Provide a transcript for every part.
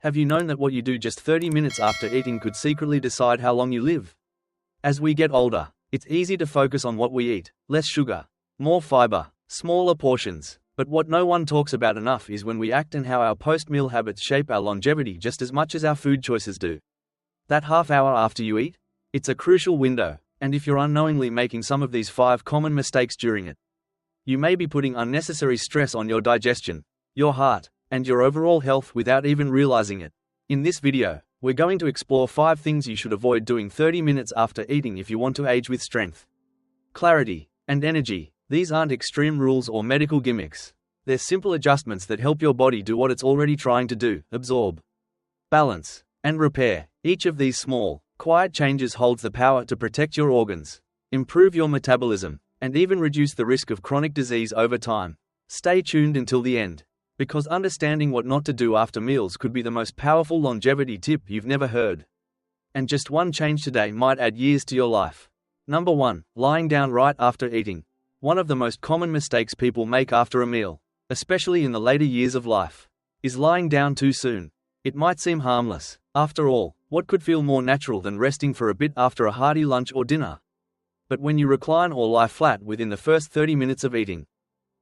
Have you known that what you do just 30 minutes after eating could secretly decide how long you live? As we get older, it's easy to focus on what we eat: less sugar, more fiber, smaller portions. But what no one talks about enough is when we act and how our post-meal habits shape our longevity just as much as our food choices do. That half hour after you eat? It's a crucial window, and if you're unknowingly making some of these 5 common mistakes during it, you may be putting unnecessary stress on your digestion, your heart, and your overall health without even realizing it. In this video, we're going to explore 5 things you should avoid doing 30 minutes after eating if you want to age with strength, clarity, and energy. These aren't extreme rules or medical gimmicks. They're simple adjustments that help your body do what it's already trying to do: absorb, balance, and repair. Each of these small, quiet changes holds the power to protect your organs, improve your metabolism, and even reduce the risk of chronic disease over time. Stay tuned until the end, because understanding what not to do after meals could be the most powerful longevity tip you've never heard. And just one change today might add years to your life. Number 1. Lying down right after eating. One of the most common mistakes people make after a meal, especially in the later years of life, is lying down too soon. It might seem harmless. After all, what could feel more natural than resting for a bit after a hearty lunch or dinner? But when you recline or lie flat within the first 30 minutes of eating,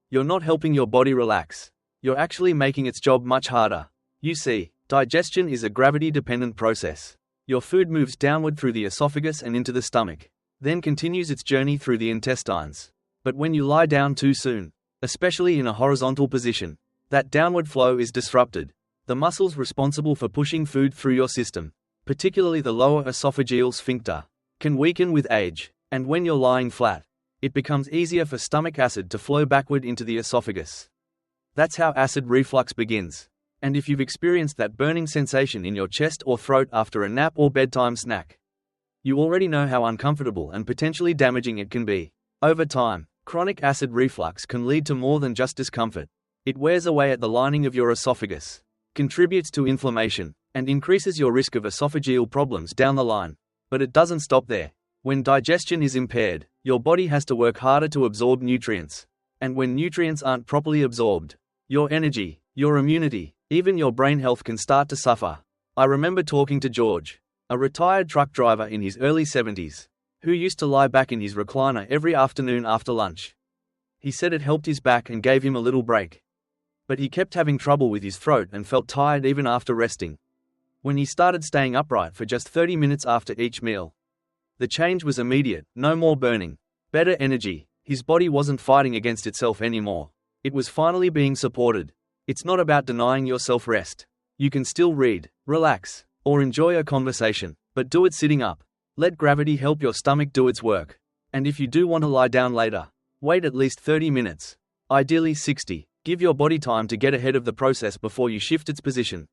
you're not helping your body relax. You're actually making its job much harder. You see, digestion is a gravity-dependent process. Your food moves downward through the esophagus and into the stomach, then continues its journey through the intestines. But when you lie down too soon, especially in a horizontal position, that downward flow is disrupted. The muscles responsible for pushing food through your system, particularly the lower esophageal sphincter, can weaken with age, and when you're lying flat, it becomes easier for stomach acid to flow backward into the esophagus. That's how acid reflux begins. And if you've experienced that burning sensation in your chest or throat after a nap or bedtime snack, you already know how uncomfortable and potentially damaging it can be. Over time, chronic acid reflux can lead to more than just discomfort. It wears away at the lining of your esophagus, contributes to inflammation, and increases your risk of esophageal problems down the line. But it doesn't stop there. When digestion is impaired, your body has to work harder to absorb nutrients. And when nutrients aren't properly absorbed, your energy, your immunity, even your brain health can start to suffer. I remember talking to George, a retired truck driver in his early 70s, who used to lie back in his recliner every afternoon after lunch. He said it helped his back and gave him a little break. But he kept having trouble with his throat and felt tired even after resting. When he started staying upright for just 30 minutes after each meal, the change was immediate: no more burning, better energy. His body wasn't fighting against itself anymore. It was finally being supported. It's not about denying yourself rest. You can still read, relax, or enjoy a conversation, but do it sitting up. Let gravity help your stomach do its work. And if you do want to lie down later, wait at least 30 minutes. Ideally 60. Give your body time to get ahead of the process before you shift its position.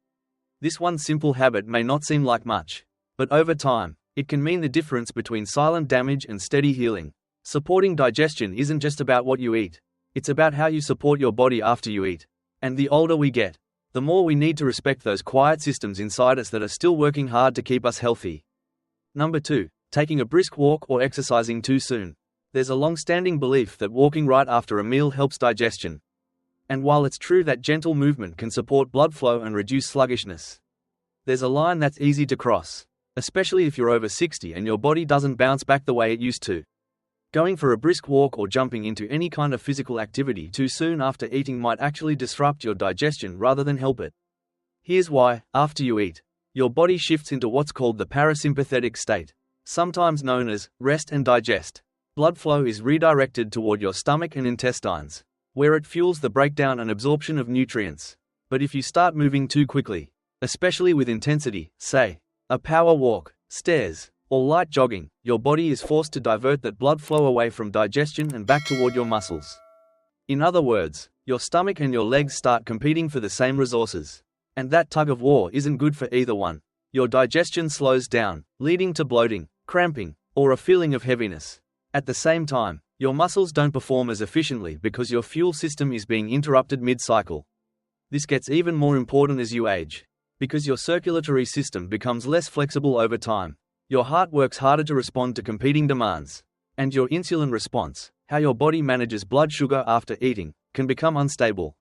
This one simple habit may not seem like much, but over time, it can mean the difference between silent damage and steady healing. Supporting digestion isn't just about what you eat. It's about how you support your body after you eat. And the older we get, the more we need to respect those quiet systems inside us that are still working hard to keep us healthy. Number 2. Taking a brisk walk or exercising too soon. There's a long-standing belief that walking right after a meal helps digestion. And while it's true that gentle movement can support blood flow and reduce sluggishness, there's a line that's easy to cross, especially if you're over 60 and your body doesn't bounce back the way it used to. Going for a brisk walk or jumping into any kind of physical activity too soon after eating might actually disrupt your digestion rather than help it. Here's why: after you eat, your body shifts into what's called the parasympathetic state, sometimes known as rest and digest. Blood flow is redirected toward your stomach and intestines, where it fuels the breakdown and absorption of nutrients. But if you start moving too quickly, especially with intensity, say, a power walk, stairs, or light jogging, your body is forced to divert that blood flow away from digestion and back toward your muscles. In other words, your stomach and your legs start competing for the same resources. And that tug of war isn't good for either one. Your digestion slows down, leading to bloating, cramping, or a feeling of heaviness. At the same time, your muscles don't perform as efficiently because your fuel system is being interrupted mid-cycle. This gets even more important as you age, because your circulatory system becomes less flexible over time. Your heart works harder to respond to competing demands. And your insulin response, how your body manages blood sugar after eating, can become unstable.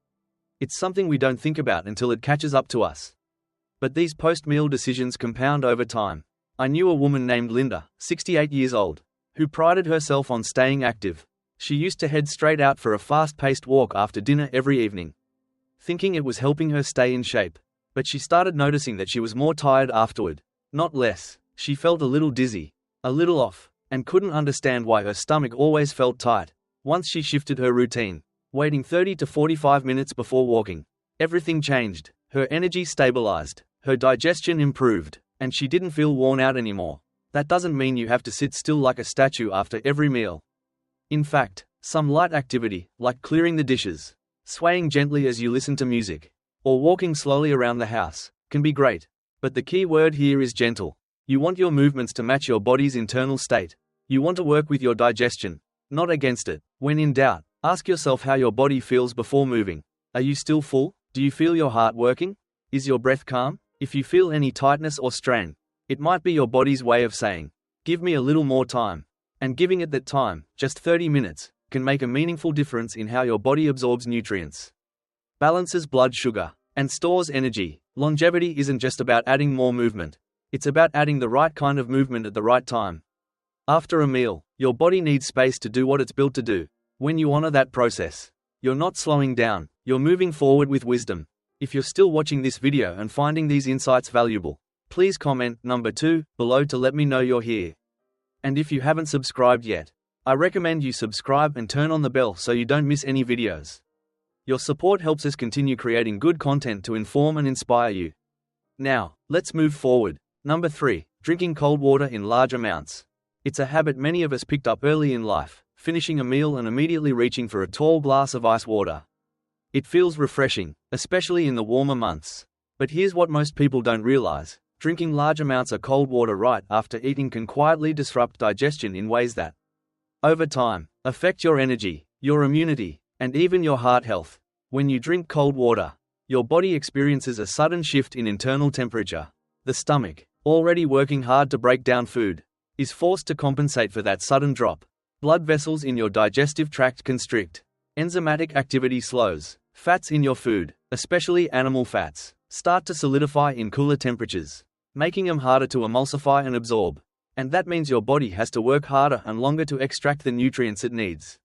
It's something we don't think about until it catches up to us. But these post-meal decisions compound over time. I knew a woman named Linda, 68 years old, who prided herself on staying active. She used to head straight out for a fast-paced walk after dinner every evening, thinking it was helping her stay in shape. But she started noticing that she was more tired afterward, not less. She felt a little dizzy, a little off, and couldn't understand why her stomach always felt tight. Once she shifted her routine, waiting 30 to 45 minutes before walking, everything changed. Her energy stabilized, her digestion improved, and she didn't feel worn out anymore. That doesn't mean you have to sit still like a statue after every meal. In fact, some light activity, like clearing the dishes, swaying gently as you listen to music, or walking slowly around the house, can be great. But the key word here is gentle. You want your movements to match your body's internal state. You want to work with your digestion, not against it. When in doubt, ask yourself how your body feels before moving. Are you still full? Do you feel your heart working? Is your breath calm? If you feel any tightness or strain, it might be your body's way of saying, "Give me a little more time." And giving it that time, just 30 minutes, can make a meaningful difference in how your body absorbs nutrients, balances blood sugar, and stores energy. Longevity isn't just about adding more movement. It's about adding the right kind of movement at the right time. After a meal, your body needs space to do what it's built to do. When you honor that process, you're not slowing down, you're moving forward with wisdom. If you're still watching this video and finding these insights valuable, please comment number 2 below to let me know you're here. And if you haven't subscribed yet, I recommend you subscribe and turn on the bell so you don't miss any videos. Your support helps us continue creating good content to inform and inspire you. Now, let's move forward. Number 3, drinking cold water in large amounts. It's a habit many of us picked up early in life, finishing a meal and immediately reaching for a tall glass of ice water. It feels refreshing, especially in the warmer months. But here's what most people don't realize. Drinking large amounts of cold water right after eating can quietly disrupt digestion in ways that, over time, affect your energy, your immunity, and even your heart health. When you drink cold water, your body experiences a sudden shift in internal temperature. The stomach, already working hard to break down food, is forced to compensate for that sudden drop. Blood vessels in your digestive tract constrict. Enzymatic activity slows. Fats in your food, especially animal fats, start to solidify in cooler temperatures, making them harder to emulsify and absorb. And that means your body has to work harder and longer to extract the nutrients it needs.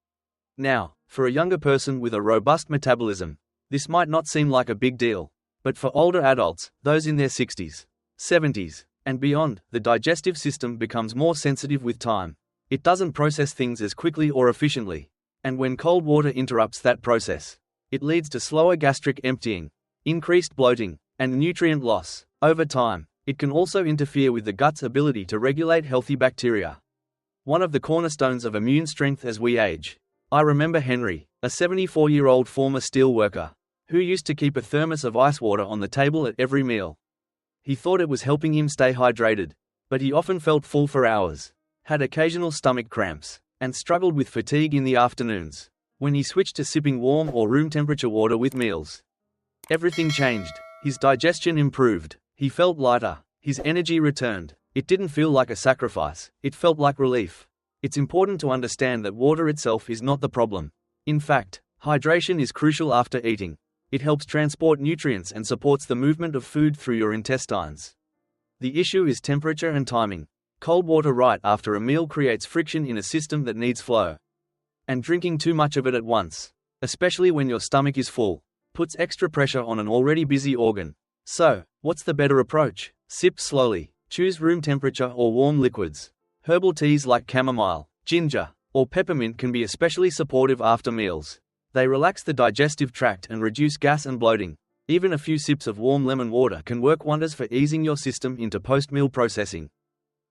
Now, for a younger person with a robust metabolism, this might not seem like a big deal. But for older adults, those in their 60s, 70s, and beyond, the digestive system becomes more sensitive with time. It doesn't process things as quickly or efficiently. And when cold water interrupts that process, it leads to slower gastric emptying, increased bloating, and nutrient loss. Over time, it can also interfere with the gut's ability to regulate healthy bacteria, one of the cornerstones of immune strength as we age. I remember Henry, a 74-year-old former steel worker, who used to keep a thermos of ice water on the table at every meal. He thought it was helping him stay hydrated, but he often felt full for hours, had occasional stomach cramps, and struggled with fatigue in the afternoons. When he switched to sipping warm or room temperature water with meals, everything changed. His digestion improved, he felt lighter, his energy returned. It didn't feel like a sacrifice, it felt like relief. It's important to understand that water itself is not the problem. In fact, hydration is crucial after eating. It helps transport nutrients and supports the movement of food through your intestines. The issue is temperature and timing. Cold water right after a meal creates friction in a system that needs flow. And drinking too much of it at once, especially when your stomach is full, puts extra pressure on an already busy organ. So, what's the better approach? Sip slowly, choose room temperature or warm liquids. Herbal teas like chamomile, ginger, or peppermint can be especially supportive after meals. They relax the digestive tract and reduce gas and bloating. Even a few sips of warm lemon water can work wonders for easing your system into post-meal processing.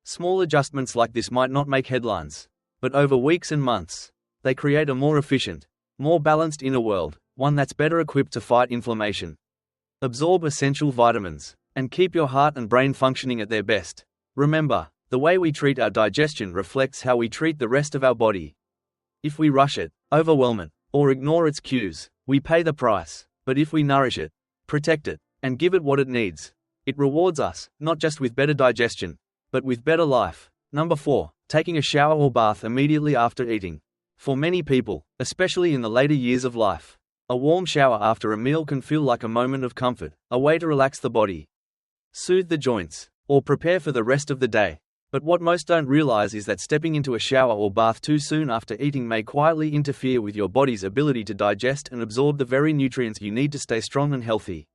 Small adjustments like this might not make headlines, but over weeks and months, they create a more efficient, more balanced inner world, one that's better equipped to fight inflammation, absorb essential vitamins, and keep your heart and brain functioning at their best. Remember, the way we treat our digestion reflects how we treat the rest of our body. If we rush it, overwhelm it, or ignore its cues, we pay the price. But if we nourish it, protect it, and give it what it needs, it rewards us, not just with better digestion, but with better life. Number 4, taking a shower or bath immediately after eating. For many people, especially in the later years of life, a warm shower after a meal can feel like a moment of comfort, a way to relax the body. soothe the joints, or prepare for the rest of the day. But what most don't realize is that stepping into a shower or bath too soon after eating may quietly interfere with your body's ability to digest and absorb the very nutrients you need to stay strong and healthy.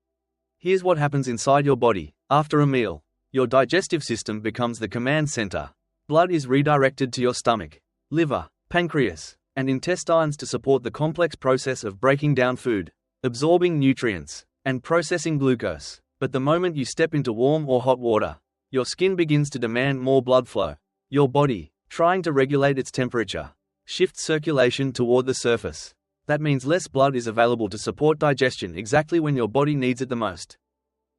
Here's what happens inside your body. After a meal, your digestive system becomes the command center. Blood is redirected to your stomach, liver, pancreas, and intestines to support the complex process of breaking down food, absorbing nutrients, and processing glucose. But the moment you step into warm or hot water, your skin begins to demand more blood flow. Your body, trying to regulate its temperature, shifts circulation toward the surface. That means less blood is available to support digestion exactly when your body needs it the most.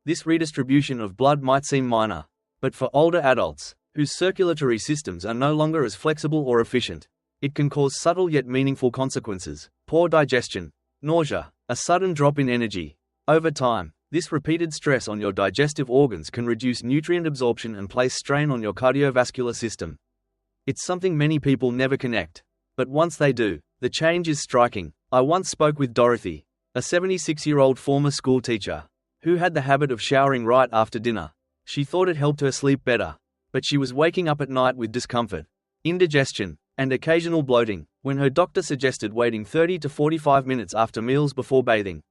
This redistribution of blood might seem minor, but for older adults, whose circulatory systems are no longer as flexible or efficient, it can cause subtle yet meaningful consequences: poor digestion, nausea, a sudden drop in energy. Over time, this repeated stress on your digestive organs can reduce nutrient absorption and place strain on your cardiovascular system. It's something many people never connect, but once they do, the change is striking. I once spoke with Dorothy, a 76-year-old former school teacher, who had the habit of showering right after dinner. She thought it helped her sleep better, but she was waking up at night with discomfort, indigestion, and occasional bloating, when her doctor suggested waiting 30 to 45 minutes after meals before bathing.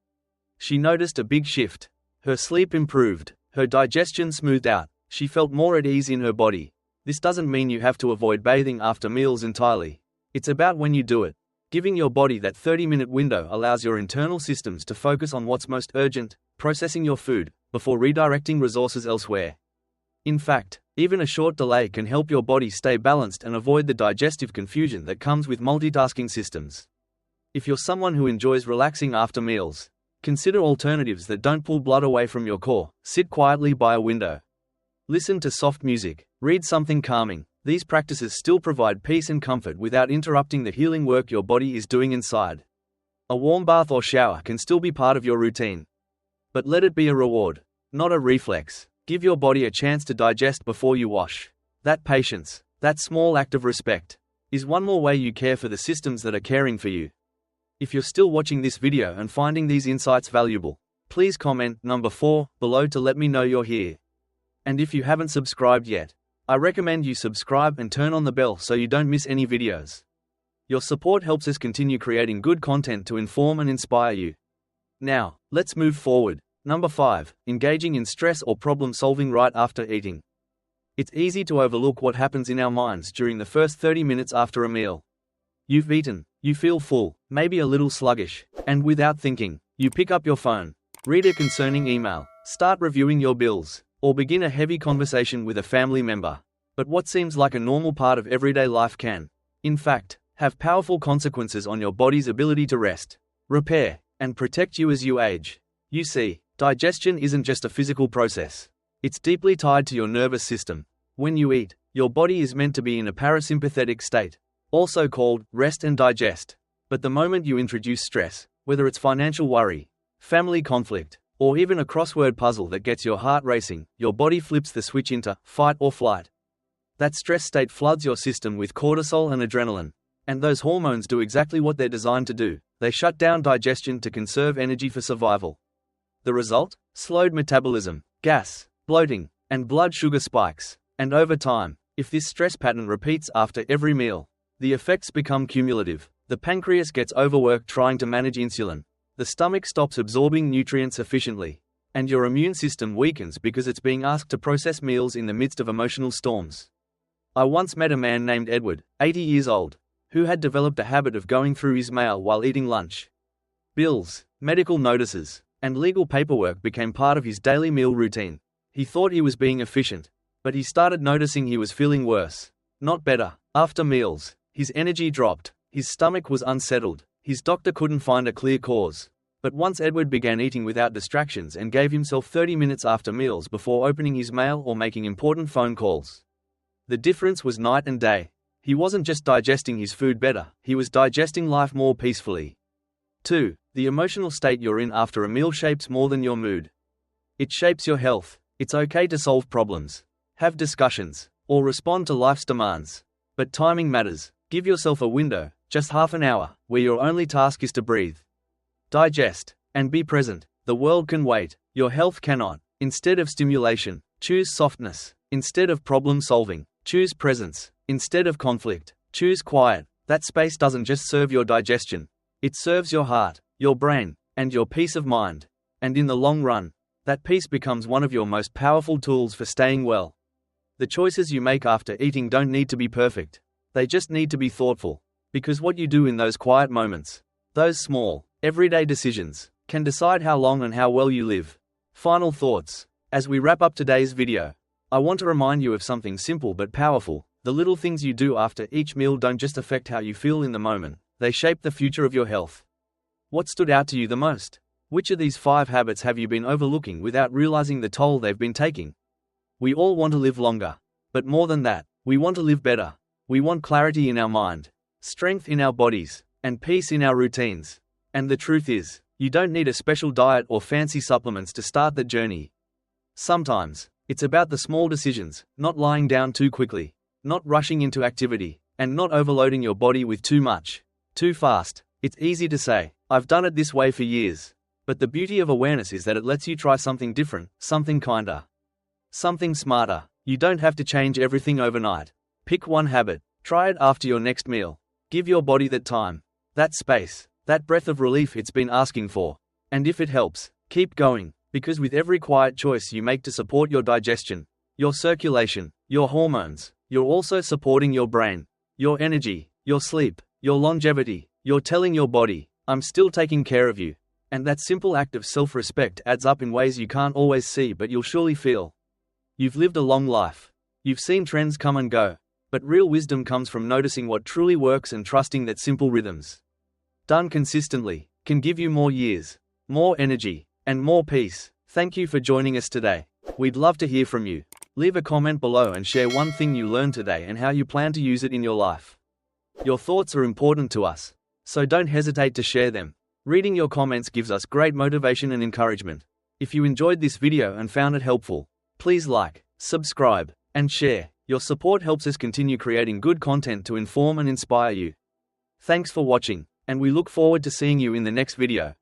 She noticed a big shift. Her sleep improved, her digestion smoothed out, she felt more at ease in her body. This doesn't mean you have to avoid bathing after meals entirely. It's about when you do it. Giving your body that 30-minute window allows your internal systems to focus on what's most urgent, processing your food, before redirecting resources elsewhere. In fact, even a short delay can help your body stay balanced and avoid the digestive confusion that comes with multitasking systems. If you're someone who enjoys relaxing after meals, consider alternatives that don't pull blood away from your core. Sit quietly by a window. Listen to soft music. Read something calming. These practices still provide peace and comfort without interrupting the healing work your body is doing inside. A warm bath or shower can still be part of your routine. But let it be a reward, not a reflex. Give your body a chance to digest before you wash. That patience, that small act of respect, is one more way you care for the systems that are caring for you. If you're still watching this video and finding these insights valuable, please comment number 4 below to let me know you're here. And if you haven't subscribed yet, I recommend you subscribe and turn on the bell so you don't miss any videos. Your support helps us continue creating good content to inform and inspire you. Now, let's move forward. Number 5. Engaging in stress or problem solving right after eating. It's easy to overlook what happens in our minds during the first 30 minutes after a meal. You've eaten, you feel full, maybe a little sluggish, and without thinking, you pick up your phone, read a concerning email, start reviewing your bills, or begin a heavy conversation with a family member. But what seems like a normal part of everyday life can, in fact, have powerful consequences on your body's ability to rest, repair, and protect you as you age. You see, digestion isn't just a physical process. It's deeply tied to your nervous system. When you eat, your body is meant to be in a parasympathetic state, also called rest and digest. But the moment you introduce stress, whether it's financial worry, family conflict, or even a crossword puzzle that gets your heart racing, your body flips the switch into fight or flight. That stress state floods your system with cortisol and adrenaline. And those hormones do exactly what they're designed to do. They shut down digestion to conserve energy for survival. The result? Slowed metabolism, gas, bloating, and blood sugar spikes. And over time, if this stress pattern repeats after every meal, the effects become cumulative. The pancreas gets overworked trying to manage insulin. The stomach stops absorbing nutrients efficiently. And your immune system weakens because it's being asked to process meals in the midst of emotional storms. I once met a man named Edward, 80 years old, who had developed a habit of going through his mail while eating lunch. Bills, medical notices, and legal paperwork became part of his daily meal routine. He thought he was being efficient, but he started noticing he was feeling worse, not better. After meals, his energy dropped, his stomach was unsettled, his doctor couldn't find a clear cause. But once Edward began eating without distractions and gave himself 30 minutes after meals before opening his mail or making important phone calls, the difference was night and day. He wasn't just digesting his food better, he was digesting life more peacefully. 2. The emotional state you're in after a meal shapes more than your mood. It shapes your health. It's okay to solve problems, have discussions, or respond to life's demands. But timing matters. Give yourself a window, just half an hour, where your only task is to breathe, digest, and be present. The world can wait, your health cannot. instead of stimulation, choose softness. Instead of problem solving, choose presence. Instead of conflict, choose quiet. That space doesn't just serve your digestion, it serves your heart, your brain, and your peace of mind. And in the long run, that peace becomes one of your most powerful tools for staying well. The choices you make after eating don't need to be perfect. They just need to be thoughtful. Because what you do in those quiet moments, those small, everyday decisions, can decide how long and how well you live. Final thoughts. As we wrap up today's video, I want to remind you of something simple but powerful. The little things you do after each meal don't just affect how you feel in the moment, they shape the future of your health. What stood out to you the most? Which of these 5 habits have you been overlooking without realizing the toll they've been taking? We all want to live longer. But more than that, we want to live better. We want clarity in our mind, strength in our bodies, and peace in our routines. And the truth is, you don't need a special diet or fancy supplements to start the journey. Sometimes, it's about the small decisions, not lying down too quickly, not rushing into activity, and not overloading your body with too much, too fast. It's easy to say, I've done it this way for years. But the beauty of awareness is that it lets you try something different, something kinder, something smarter. You don't have to change everything overnight. Pick one habit, try it after your next meal. Give your body that time, that space, that breath of relief it's been asking for. And if it helps, keep going, because with every quiet choice you make to support your digestion, your circulation, your hormones, you're also supporting your brain, your energy, your sleep, your longevity. You're telling your body, I'm still taking care of you. And that simple act of self-respect adds up in ways you can't always see but you'll surely feel. You've lived a long life. You've seen trends come and go. But real wisdom comes from noticing what truly works and trusting that simple rhythms, done consistently, can give you more years, more energy, and more peace. Thank you for joining us today. We'd love to hear from you. Leave a comment below and share one thing you learned today and how you plan to use it in your life. Your thoughts are important to us, so don't hesitate to share them. Reading your comments gives us great motivation and encouragement. If you enjoyed this video and found it helpful, please like, subscribe, and share. Your support helps us continue creating good content to inform and inspire you. Thanks for watching, and we look forward to seeing you in the next video.